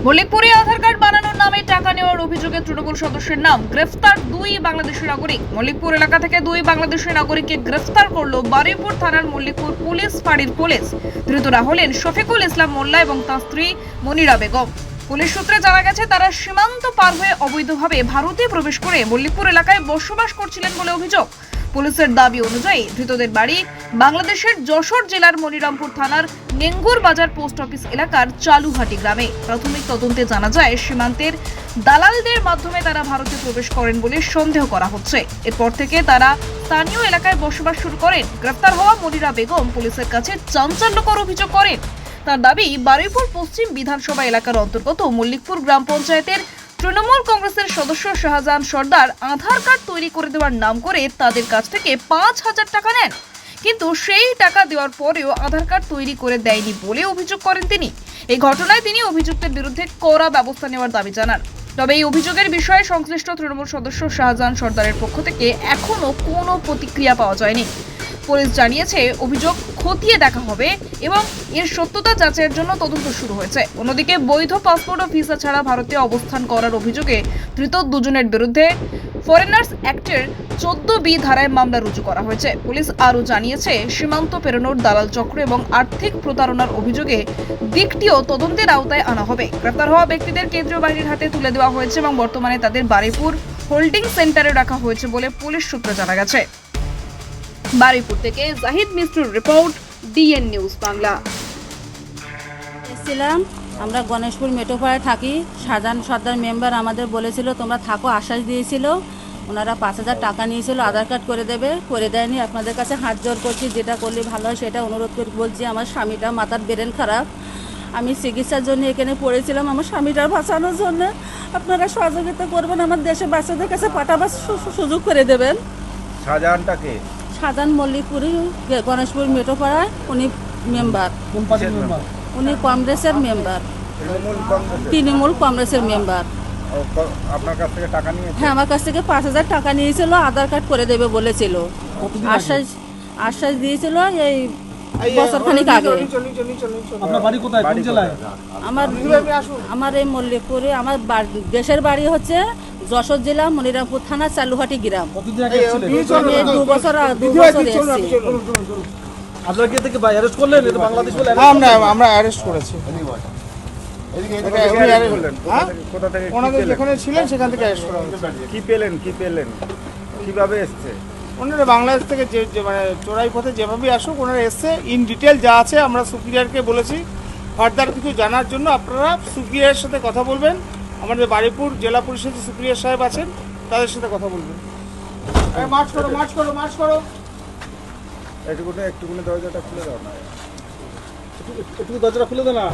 মল্লিকপুরে আধার card বানানোর নামে টাকা নেওয়ার অভিযোগে তৃণমূল সদস্যের নাম গ্রেফতার 2 বাংলাদেশি নাগরিক। মল্লিকপুর এলাকা থেকে 2 বাংলাদেশি নাগরিককে গ্রেফতার করলো বারুইপুর থানার মল্লিকপুর পুলিশ ফাঁড়ির পুলিশ। ধৃতরা হলেন শফিকুল ইসলাম মোল্লা এবং তার স্ত্রী মনিরা বেগম। পুলিশ সূত্রে জানা গেছে তারা সীমান্ত পার হয়ে অবৈধভাবে ভারতে প্রবেশ করে মল্লিকপুর এলাকায় বসবাস করছিলেন বলে অভিযোগ। পুলিশের দাবি অনুযায়ী ধৃতদের বাড়ি বাংলাদেশের যশোর জেলার মনিরামপুর থানার নেঙ্গুর বাজার পোস্ট অফিস এলাকার চালুহাটি গ্রামে। প্রাথমিক তদন্তে জানা যায় সীমান্তের দালালদের মাধ্যমে তারা ভারতে প্রবেশ করেন বলে সন্দেহ করা হচ্ছে। এরপর থেকে তারা স্থানীয় এলাকায় বসবাস শুরু করেন। গ্রেফতার হওয়া মনিরা বেগম পুলিশের কাছে চাঞ্চল্যকর অভিযোগ করেন। তার দাবি, বারুইপুর পশ্চিম বিধানসভা এলাকার অন্তর্গত মল্লিকপুর গ্রাম পঞ্চায়েতের তৃণমূল কংগ্রেসের সদস্য শাহজাহান সর্দার আধার কার্ড তৈরি করে দেওয়ার নাম করে তাদের কাছ থেকে 5,000 টাকা নেন, কিন্তু সেই টাকা দেওয়ার পরেও আধার কার্ড তৈরি করে দেয়নি বলে অভিযোগ করেন তিনি। এই ঘটনায় তিনি অভিযুক্তের বিরুদ্ধে কড়া ব্যবস্থা নেওয়ার দাবি জানান। তবে এই অভিযোগের বিষয়ে সংশ্লিষ্ট তৃণমূল সদস্য শাহজাহান সর্দারের পক্ষ থেকে এখনো কোনো প্রতিক্রিয়া পাওয়া যায়নি। পুলিশ জানিয়েছে অভিযোগ খতিয়ে দেখা হবে এবং এর সত্যতা যাচাইয়ের জন্য তদন্ত শুরু হয়েছে। অন্যদিকে বৈধ পাসপোর্ট ও ভিসা ছাড়া ভারতে অবস্থান করার অভিযোগে ধৃত দুজনের বিরুদ্ধে ফরেনার্স অ্যাক্টের 14B ধারায় মামলা রুজু করা হয়েছে। পুলিশ আরও জানিয়েছে সীমান্ত পেরোনোর দালাল চক্র এবং আর্থিক প্রতারণার অভিযোগে দিকটিও তদন্তের আওতায় আনা হবে। গ্রেফতার হওয়া ব্যক্তিদের কেন্দ্রীয় বাহিনীর হাতে তুলে দেওয়া হয়েছে এবং বর্তমানে তাদের বারুইপুর হোল্ডিং সেন্টারে রাখা হয়েছে বলে পুলিশ সূত্রে জানা গেছে। বারুইপুর থেকে জাহিদ মিস্ত্রির রিপোর্ট, ডিএন নিউজ বাংলা। এসেছিলাম, আমরা গণেশপুর মেটোপাড়ায় থাকি। শাহজাহান সর্দার মেম্বার আমাদের বলেছিল তোমরা থাকো, আশ্বাস দিয়েছিল। ওনারা 5,000 টাকা নিয়েছিল, আধার কার্ড করে দেবে, করে দেয়নি। আপনাদের কাছে হাত জোর করছি, যেটা করলে ভালো হয় সেটা অনুরোধ করে বলছি। আমার স্বামীটা মাথার ব্রেন খারাপ, আমি চিকিৎসার জন্য এখানে পড়েছিলাম আমার স্বামীটার বাঁচানোর জন্য। আপনারা সহযোগিতা করবেন, আমার দেশে বাচ্চাদের কাছে পাঠাবার সুযোগ করে দেবেন। শাহজাহানটাকে শাহজাহান মল্লিকপুরি গণেশপুর মেটোপাড়ায় উনি মেম্বার, উনি কংগ্রেসের মেম্বার, তৃণমূল কংগ্রেসের মেম্বার। আপনার কাছ থেকে টাকা নিয়েছে? হ্যাঁ, আমার কাছ থেকে 5,000 টাকা নিয়েছিল, আধার কার্ড করে দেবে বলেছিল। আশ্বাস দিয়েছিল এই বছরখানিক আগে। আপনার বাড়ি কোথায়, কোন জেলায়? আমার এই মল্লিকপুরে, আমার দেশের বাড়ি হচ্ছে যশোর জেলা মনিরামপুর থানা চালুহাটি গ্রাম। কতদিন আগে এসেছিলেন? 2 বছর এসেছি। আপনারা কি থেকে অ্যারেস্ট করলেন? এটা বাংলাদেশ বলে আমরা অ্যারেস্ট করেছি। কোথা থেকে ওনাদের যেখানে ছিলেন সেখান থেকে অ্যারেস্ট করা হয়েছে। কি পেলেন কিভাবে এসছে? ওনারা বাংলাদেশ থেকে যে মানে চোরাই পথে যেভাবে আসুক ওনারা এসছে। ইন ডিটেল যা আছে আমরা সুপিরিয়রকে বলেছি। ফার্দার কিছু জানার জন্য আপনারা সুপিরিয়রের সাথে কথা বলবেন। আমাদের বারুইপুর জেলা পরিষদের সুপিরিয়র সাহেব আছেন, তাদের সাথে কথা বলবেন। মার্চ করো। একটুকুনি দরজাটা খুলে দাও না। একটু দরজাটা খুলে দাও না।